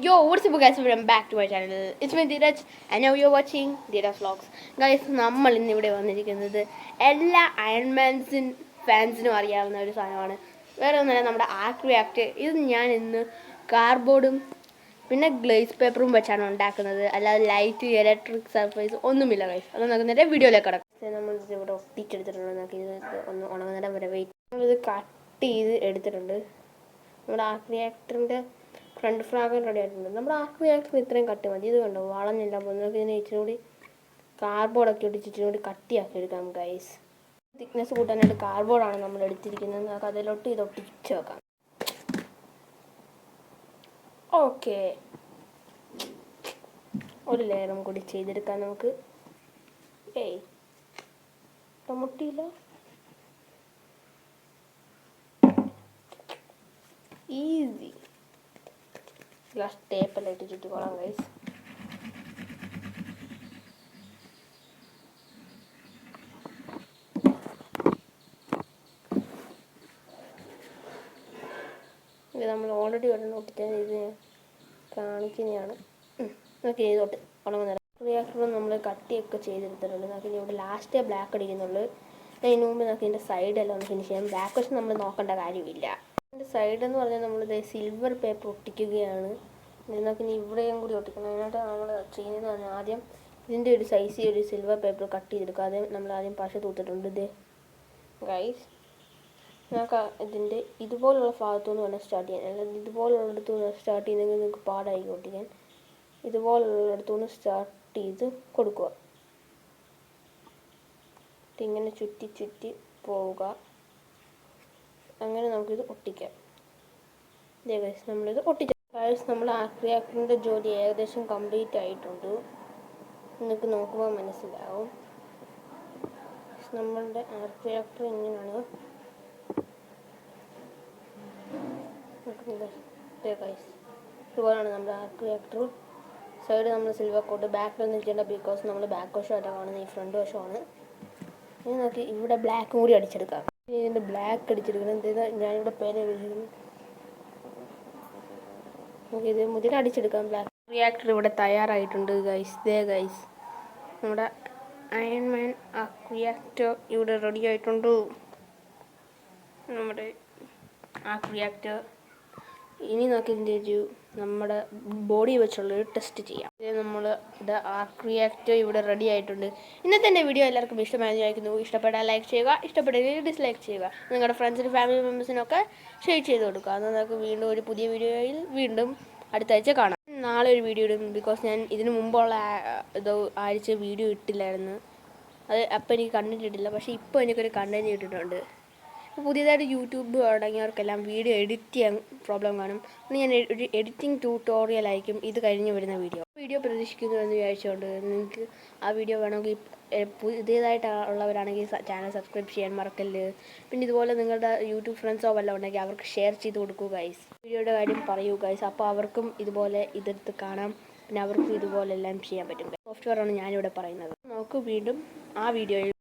what's up guys, welcome back to my channel. It's me DHEERA'S and now you're watching DHEERA'S vlogs. Guys, നമ്മൾ ഇന്ന് ഇവിടെ വന്നിരിക്കുന്നത് എല്ലാ അയൺമാൻസിൻ ഫാൻസിനും അറിയാവുന്ന ഒരു സാധനമാണ്. വേറെ ഒന്നുമല്ല, നമ്മുടെ ആർക്ക് റിയാക്ടർ. ഇത് ഞാൻ ഇന്ന് കാർഡ്ബോർഡും പിന്നെ ഗ്ലേസ് പേപ്പറും വെച്ചാണ് ഉണ്ടാക്കുന്നത്. അല്ലാതെ ലൈറ്റ്, ഇലക്ട്രിക് സർഫേസ് ഒന്നുമില്ല ഗൈസ്. അത് നമുക്ക് നേരെ വീഡിയോയിലേക്ക് കിടക്കാം. നമ്മൾ ഇവിടെ ഒട്ടിച്ചെടുത്തിട്ടുണ്ട്. നമുക്ക് ഇത് ഒന്ന് ഉണങ്ങുന്നേരം വരെ വെയിറ്റ്. നമ്മളിത് കട്ട് ചെയ്ത് എടുത്തിട്ടുണ്ട്. നമ്മുടെ ആർക്ക് റിയാക്ടറിൻ്റെ ഫ്രണ്ട് ഫ്രാഗൻ റെഡി ആയിട്ടുണ്ട്. നമ്മുടെ ആർക്ക് റിയാക്ടറിന് ഇത്രയും കട്ട് മതി. ഇത് കണ്ടോ, വളഞ്ഞെല്ലാം പോകുന്നത്. ഇതിനെ ഇച്ചിരി കൂടി കാർഡ്ബോർഡൊക്കെ ഇട്ട് ഇച്ചിരി കൂടി കട്ടിയാക്കി എടുക്കാം ഗൈസ്. തിക്നെസ് കൂട്ടാനായിട്ട് കാർഡ്ബോർഡാണ് നമ്മൾ എടുത്തിരിക്കുന്നത്. നമുക്ക് അതിലോട്ട് ഇത് ഒട്ടിച്ച് വെക്കാം. ഓക്കെ, ഒരു ലെയറും കൂടി ചെയ്തെടുക്കാം നമുക്ക്. മുട്ടിയില്ല, ഈസി. ഗ്ലാസ് ടേപ്പെല്ലാം ഇട്ട് ചുറ്റിക്കോളാം ഗൈസ്. ഇത് നമ്മൾ ഓൾറെഡി ഒരെണ്ണം ഒട്ടിച്ചാൽ ഇത് കാണിക്കുന്നതാണ്. നമുക്ക് ചെയ്തോട്ട് ഉണങ്ങുന്ന റിയാക്ടറും നമ്മൾ കട്ടിയൊക്കെ ചെയ്തെടുത്തിട്ടുണ്ട്. നമുക്ക് ഇനി ഇവിടെ ലാസ്റ്റേ ബ്ലാക്ക് അടിക്കുന്നുള്ളൂ. അതിന് മുമ്പ് നമുക്ക് ഇതിൻ്റെ സൈഡെല്ലാം ഒന്ന് ഫിനിഷ് ചെയ്യാം. ബാക്ക് വശം നമ്മൾ നോക്കേണ്ട കാര്യമില്ല. ഇതിൻ്റെ സൈഡെന്ന് പറഞ്ഞാൽ നമ്മളിത് സിൽവർ പേപ്പർ ഒട്ടിക്കുകയാണ്. നമുക്ക് ഇനി ഇവിടെയും കൂടി ഒട്ടിക്കണം. അതിനായിട്ട് നമ്മൾ ചെയ്യുന്നത് പറഞ്ഞാൽ ആദ്യം ഇതിൻ്റെ ഒരു സൈസിൽ ഒരു സിൽവർ പേപ്പർ കട്ട് ചെയ്തെടുക്കുക. അതേ നമ്മൾ ആദ്യം പശ തൂത്തിട്ടുണ്ട്. ഇത് ഗൈസ്, നമുക്ക് ഇതിൻ്റെ ഇതുപോലുള്ള ഭാഗത്തുനിന്ന് വേണം സ്റ്റാർട്ട് ചെയ്യാൻ. അല്ലാതെ ഇതുപോലുള്ളിടത്തു നിന്ന് സ്റ്റാർട്ട് ചെയ്യുന്നെങ്കിൽ നിങ്ങൾക്ക് പാടായി ഒട്ടിക്കാൻ. ഇതുപോലുള്ളിടത്തുനിന്ന് സ്റ്റാർട്ട് ചെയ്ത് കൊടുക്കുക. ഇങ്ങനെ ചുറ്റി ചുറ്റി പോവുക. അങ്ങനെ നമുക്കിത് ഒട്ടിക്കാം. ഇതേ ഗൈസ്, നമ്മളിത് ഒട്ടിക്കാം. ഗൈസ്, നമ്മൾ ആർക്ക് റിയാക്ടറിൻ്റെ ജോലി ഏകദേശം കംപ്ലീറ്റ് ആയിട്ടുണ്ട്. നിങ്ങൾക്ക് നോക്കുമ്പോൾ മനസ്സിലാവും. നമ്മളുടെ ആർക്ക് റിയാക്ടർ ഇങ്ങനെയാണ്. ഗൈസ്, ഇതുപോലെയാണ് നമ്മുടെ ആർക്ക് റിയാക്ടർ. സൈഡ് നമ്മൾ സിൽവർ കോട്ട്, ബാക്കിലൊന്നും ചെയ്യേണ്ട, ബിക്കോസ് നമ്മൾ ബാക്ക് വശമായിട്ടാണ് കാണുന്നത്. ഈ ഫ്രണ്ട് വശമാണ്. ഇനി നമുക്ക് ഇവിടെ ബ്ലാക്കും കൂടി അടിച്ചെടുക്കാം. ഇതിൻ്റെ ബ്ലാക്ക് അടിച്ചെടുക്കണം. എന്താ ഞാനിവിടെ പേന എഴുതിയിരുന്നു. നമുക്ക് ഇത് മുതൽ അടിച്ചെടുക്കാം. ബ്ലാക്ക് റിയാക്ടർ ഇവിടെ തയ്യാറായിട്ടുണ്ട് ഗൈസ്. ദേ ഗൈസ്, നമ്മുടെ അയൺമാൻ ആർക്ക് റിയാക്ടർ ഇവിടെ റെഡി ആയിട്ടുണ്ട്. നമ്മുടെ ആർക്ക് റിയാക്ടർ. ഇനി നമുക്ക് ഇതിൻ്റെ ഒരു നമ്മുടെ ബോഡി വെച്ചുള്ളൊരു ടെസ്റ്റ് ചെയ്യാം. നമ്മൾ ഇത് ആർക്ക് റിയാക്ടർ ഇവിടെ റെഡി ആയിട്ടുണ്ട്. ഇന്നത്തെ എൻ്റെ വീഡിയോ എല്ലാവർക്കും ഇഷ്ടമായെന്ന് വിചാരിക്കുന്നു. ഇഷ്ടപ്പെട്ടാൽ ലൈക്ക് ചെയ്യുക, ഇഷ്ടപ്പെട്ടില്ലെങ്കിൽ ഡിസ്ലൈക്ക് ചെയ്യുക. നിങ്ങളുടെ ഫ്രണ്ട്സിനും ഫാമിലി മെമ്പേഴ്സിനൊക്കെ ഷെയർ ചെയ്ത് കൊടുക്കുക. എന്നാൽ നമുക്ക് വീണ്ടും ഒരു പുതിയ വീഡിയോയിൽ വീണ്ടും അടുത്ത ആഴ്ച കാണാം. നാളെ ഒരു വീഡിയോ ഇടും. ബിക്കോസ് ഞാൻ ഇതിന് മുമ്പുള്ള ആഴ്ച വീഡിയോ ഇട്ടില്ലായിരുന്നു. അത് അപ്പം എനിക്ക് കണ്ടൻറ്റ് ഇട്ടില്ല. പക്ഷേ ഇപ്പോൾ എനിക്കൊരു കണ്ടൻറ്റ് ഇട്ടിട്ടുണ്ട്. പുതിയതായിട്ട് യൂട്യൂബ് തുടങ്ങിയവർക്കെല്ലാം വീഡിയോ എഡിറ്റ് ചെയ്യാൻ പ്രോബ്ലം കാണും. ഞാൻ ഒരു എഡിറ്റിംഗ് ട്യൂട്ടോറിയലായിരിക്കും ഇത് കഴിഞ്ഞ് വരുന്ന വീഡിയോ പ്രതീക്ഷിക്കുന്നു എന്ന് വിചാരിച്ചുകൊണ്ട് നിങ്ങൾക്ക് ആ വീഡിയോ വേണമെങ്കിൽ പുതിയതായിട്ട് ഉള്ളവരാണെങ്കിൽ ചാനൽ സബ്സ്ക്രൈബ് ചെയ്യാൻ മറക്കല്ല്. പിന്നെ ഇതുപോലെ നിങ്ങളുടെ യൂട്യൂബ് ഫ്രണ്ട്സോ വല്ലതും ഉണ്ടെങ്കിൽ അവർക്ക് ഷെയർ ചെയ്ത് കൊടുക്കൂ ഗൈസ്. വീഡിയോയുടെ കാര്യം പറയൂ ഗൈസ്. അപ്പോൾ അവർക്കും ഇതുപോലെ ഇതെടുത്ത് കാണാം. പിന്നെ അവർക്കും ഇതുപോലെ എല്ലാം ചെയ്യാൻ പറ്റും. സോഫ്റ്റ്വെയറാണ് ഞാനിവിടെ പറയുന്നത്. നമുക്ക് വീണ്ടും ആ വീഡിയോയിൽ